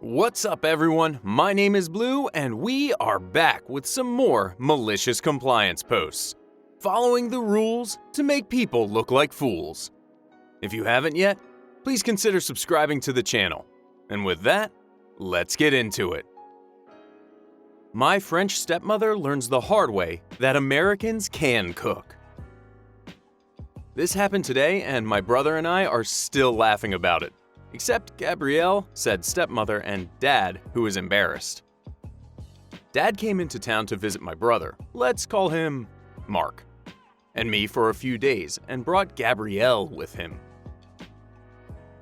What's up, everyone? My name is Blue, and we are back with some more malicious compliance posts, following the rules to make people look like fools. If you haven't yet, please consider subscribing to the channel. And with that, let's get into it. My French stepmother learns the hard way that Americans can cook. This happened today, and my brother and I are still laughing about it. Except Gabrielle, said stepmother, and Dad, who is embarrassed. Dad came into town to visit my brother, let's call him Mark, and me for a few days, and brought Gabrielle with him.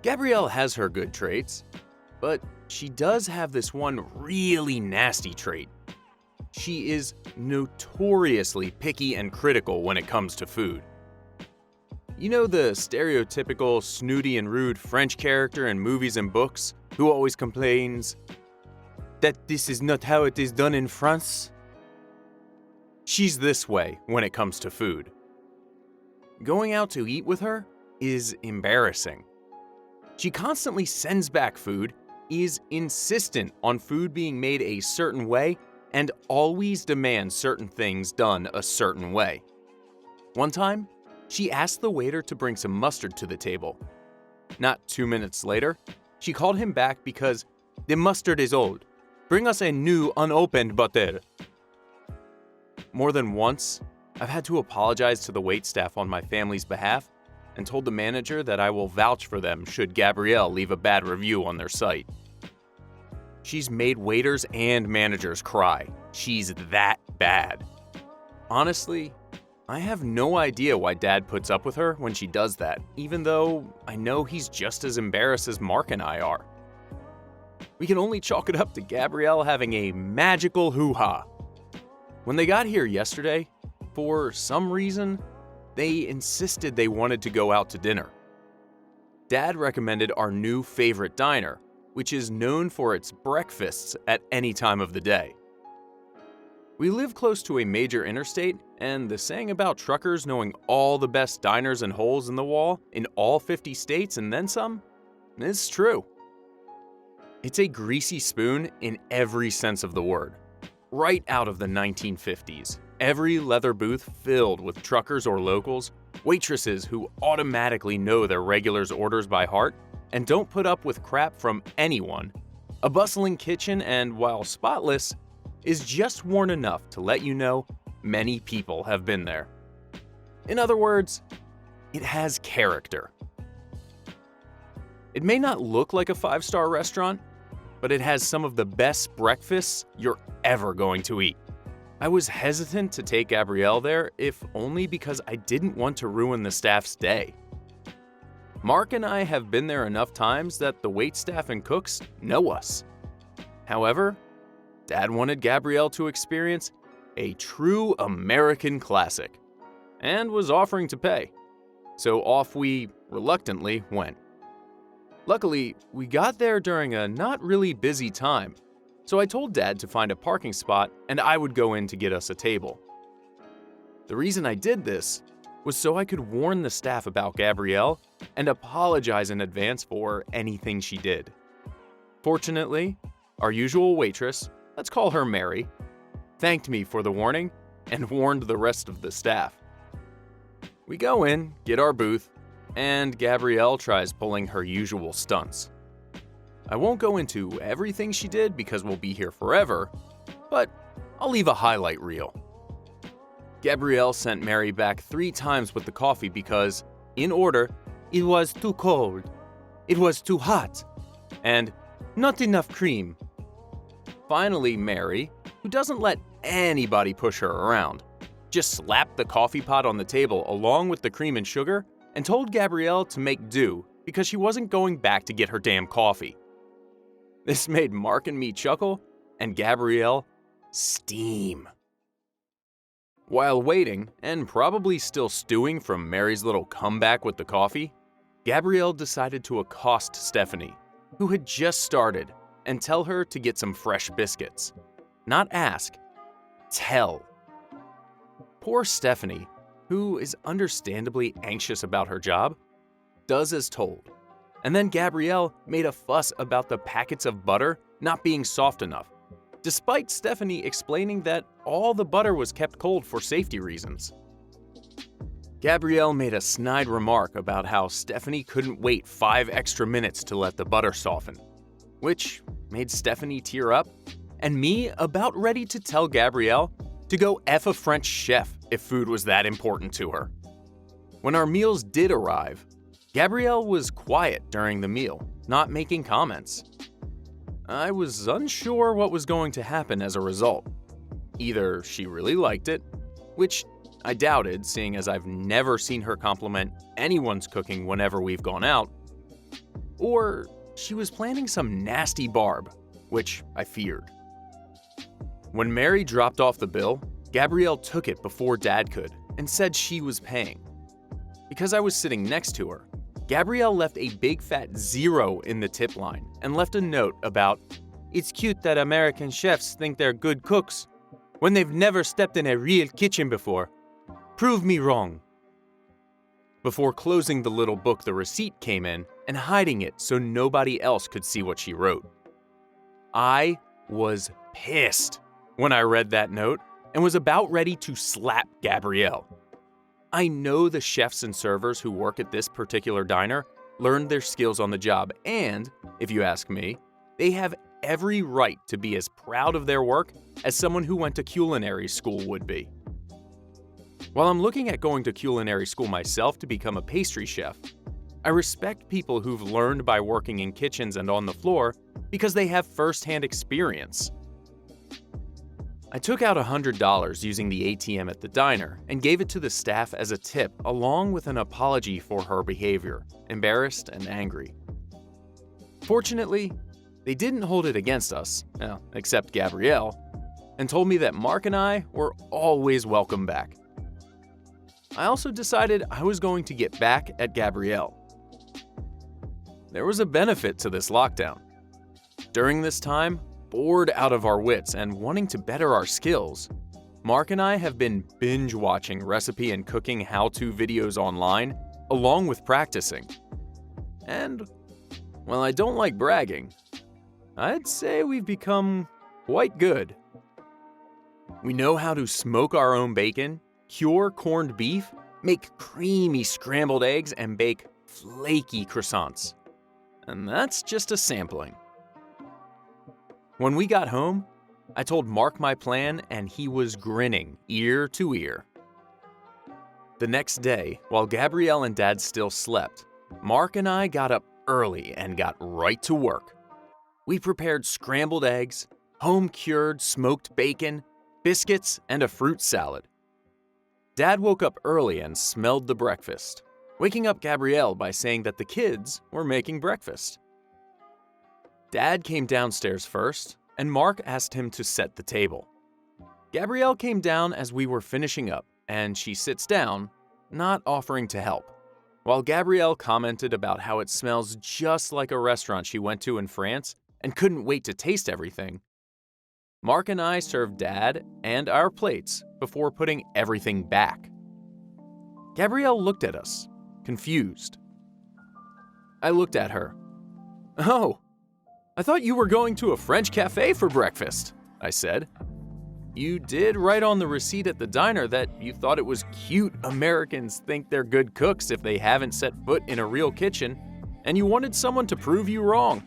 Gabrielle has her good traits, but she does have this one really nasty trait. She is notoriously picky and critical when it comes to food. You know the stereotypical snooty and rude French character in movies and books who always complains that this is not how it is done in France? She's this way when it comes to food. Going out to eat with her is embarrassing. She constantly sends back food, is insistent on food being made a certain way, and always demands certain things done a certain way. One time, she asked the waiter to bring some mustard to the table. Not 2 minutes later, she called him back because the mustard is old. Bring us a new unopened butter. More than once, I've had to apologize to the waitstaff on my family's behalf and told the manager that I will vouch for them should Gabrielle leave a bad review on their site. She's made waiters and managers cry. She's that bad. Honestly, I have no idea why Dad puts up with her when she does that, even though I know he's just as embarrassed as Mark and I are. We can only chalk it up to Gabrielle having a magical hoo-ha. When they got here yesterday, for some reason, they insisted they wanted to go out to dinner. Dad recommended our new favorite diner, which is known for its breakfasts at any time of the day. We live close to a major interstate, and the saying about truckers knowing all the best diners and holes in the wall in all 50 states and then some is true. It's a greasy spoon in every sense of the word. Right out of the 1950s, every leather booth filled with truckers or locals, waitresses who automatically know their regulars' orders by heart and don't put up with crap from anyone, a bustling kitchen, and while spotless, is just worn enough to let you know many people have been there. In other words, it has character. It may not look like a 5-star restaurant, but it has some of the best breakfasts you're ever going to eat. I was hesitant to take Gabrielle there, if only because I didn't want to ruin the staff's day. Mark and I have been there enough times that the waitstaff and cooks know us. However, Dad wanted Gabrielle to experience a true American classic and was offering to pay. So off we reluctantly went. Luckily, we got there during a not really busy time, so I told Dad to find a parking spot and I would go in to get us a table. The reason I did this was so I could warn the staff about Gabrielle and apologize in advance for anything she did. Fortunately, our usual waitress, let's call her Mary, thanked me for the warning and warned the rest of the staff. We go in, get our booth, and Gabrielle tries pulling her usual stunts. I won't go into everything she did because we'll be here forever, but I'll leave a highlight reel. Gabrielle sent Mary back 3 times with the coffee because, in order, it was too cold, it was too hot, and not enough cream. Finally, Mary, who doesn't let anybody push her around, just slapped the coffee pot on the table along with the cream and sugar and told Gabrielle to make do because she wasn't going back to get her damn coffee. This made Mark and me chuckle and Gabrielle steam. While waiting, and probably still stewing from Mary's little comeback with the coffee, Gabrielle decided to accost Stephanie, who had just started, and tell her to get some fresh biscuits. Not ask, tell. Poor Stephanie, who is understandably anxious about her job, does as told, And then Gabrielle made a fuss about the packets of butter not being soft enough, despite Stephanie explaining that all the butter was kept cold for safety reasons. Gabrielle made a snide remark about how Stephanie couldn't wait 5 extra minutes to let the butter soften, which made Stephanie tear up, and me about ready to tell Gabrielle to go F a French chef if food was that important to her. When our meals did arrive, Gabrielle was quiet during the meal, not making comments. I was unsure what was going to happen as a result. Either she really liked it, which I doubted seeing as I've never seen her compliment anyone's cooking whenever we've gone out, or she was planning some nasty barb, which I feared. When Mary dropped off the bill, Gabrielle took it before Dad could and said she was paying. Because I was sitting next to her, Gabrielle left a big fat 0 in the tip line and left a note about, "It's cute that American chefs think they're good cooks when they've never stepped in a real kitchen before. Prove me wrong." Before closing the little book, the receipt came in and hiding it so nobody else could see what she wrote. I was pissed when I read that note and was about ready to slap Gabrielle. I know the chefs and servers who work at this particular diner learned their skills on the job, and, if you ask me, they have every right to be as proud of their work as someone who went to culinary school would be. While I'm looking at going to culinary school myself to become a pastry chef, I respect people who've learned by working in kitchens and on the floor because they have first-hand experience. I took out $100 using the ATM at the diner and gave it to the staff as a tip along with an apology for her behavior, embarrassed and angry. Fortunately, they didn't hold it against us, except Gabrielle, and told me that Mark and I were always welcome back. I also decided I was going to get back at Gabrielle. There was a benefit to this lockdown. During this time, bored out of our wits and wanting to better our skills, Mark and I have been binge-watching recipe and cooking how-to videos online, along with practicing. And, while I don't like bragging, I'd say we've become quite good. We know how to smoke our own bacon, cure corned beef, make creamy scrambled eggs, and bake flaky croissants. And that's just a sampling. When we got home, I told Mark my plan and he was grinning ear to ear. The next day, while Gabrielle and Dad still slept, Mark and I got up early and got right to work. We prepared scrambled eggs, home-cured smoked bacon, biscuits, and a fruit salad. Dad woke up early and smelled the breakfast, waking up Gabrielle by saying that the kids were making breakfast. Dad came downstairs first, and Mark asked him to set the table. Gabrielle came down as we were finishing up, and she sits down, not offering to help. While Gabrielle commented about how it smells just like a restaurant she went to in France and couldn't wait to taste everything, Mark and I served Dad and our plates before putting everything back. Gabrielle looked at us, confused. I looked at her. "Oh, I thought you were going to a French cafe for breakfast," I said. "You did write on the receipt at the diner that you thought it was cute Americans think they're good cooks if they haven't set foot in a real kitchen, and you wanted someone to prove you wrong."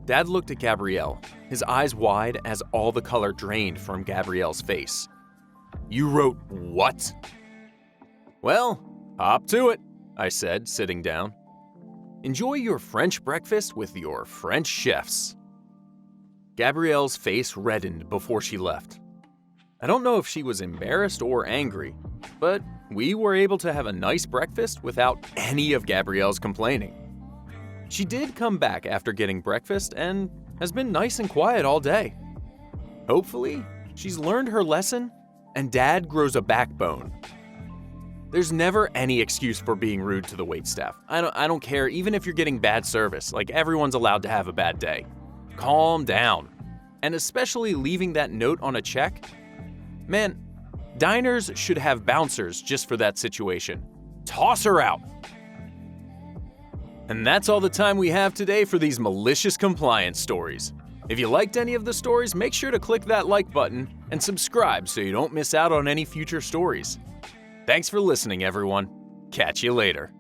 Dad looked at Gabrielle, his eyes wide as all the color drained from Gabrielle's face. "You wrote what?" "Well, hop to it," I said, sitting down. "Enjoy your French breakfast with your French chefs." Gabrielle's face reddened before she left. I don't know if she was embarrassed or angry, but we were able to have a nice breakfast without any of Gabrielle's complaining. She did come back after getting breakfast and has been nice and quiet all day. Hopefully, she's learned her lesson and Dad grows a backbone. There's never any excuse for being rude to the waitstaff. I don't care, even if you're getting bad service. Like, everyone's allowed to have a bad day. Calm down. And especially leaving that note on a check. Man, diners should have bouncers just for that situation. Toss her out. And that's all the time we have today for these malicious compliance stories. If you liked any of the stories, make sure to click that like button and subscribe so you don't miss out on any future stories. Thanks for listening, everyone. Catch you later.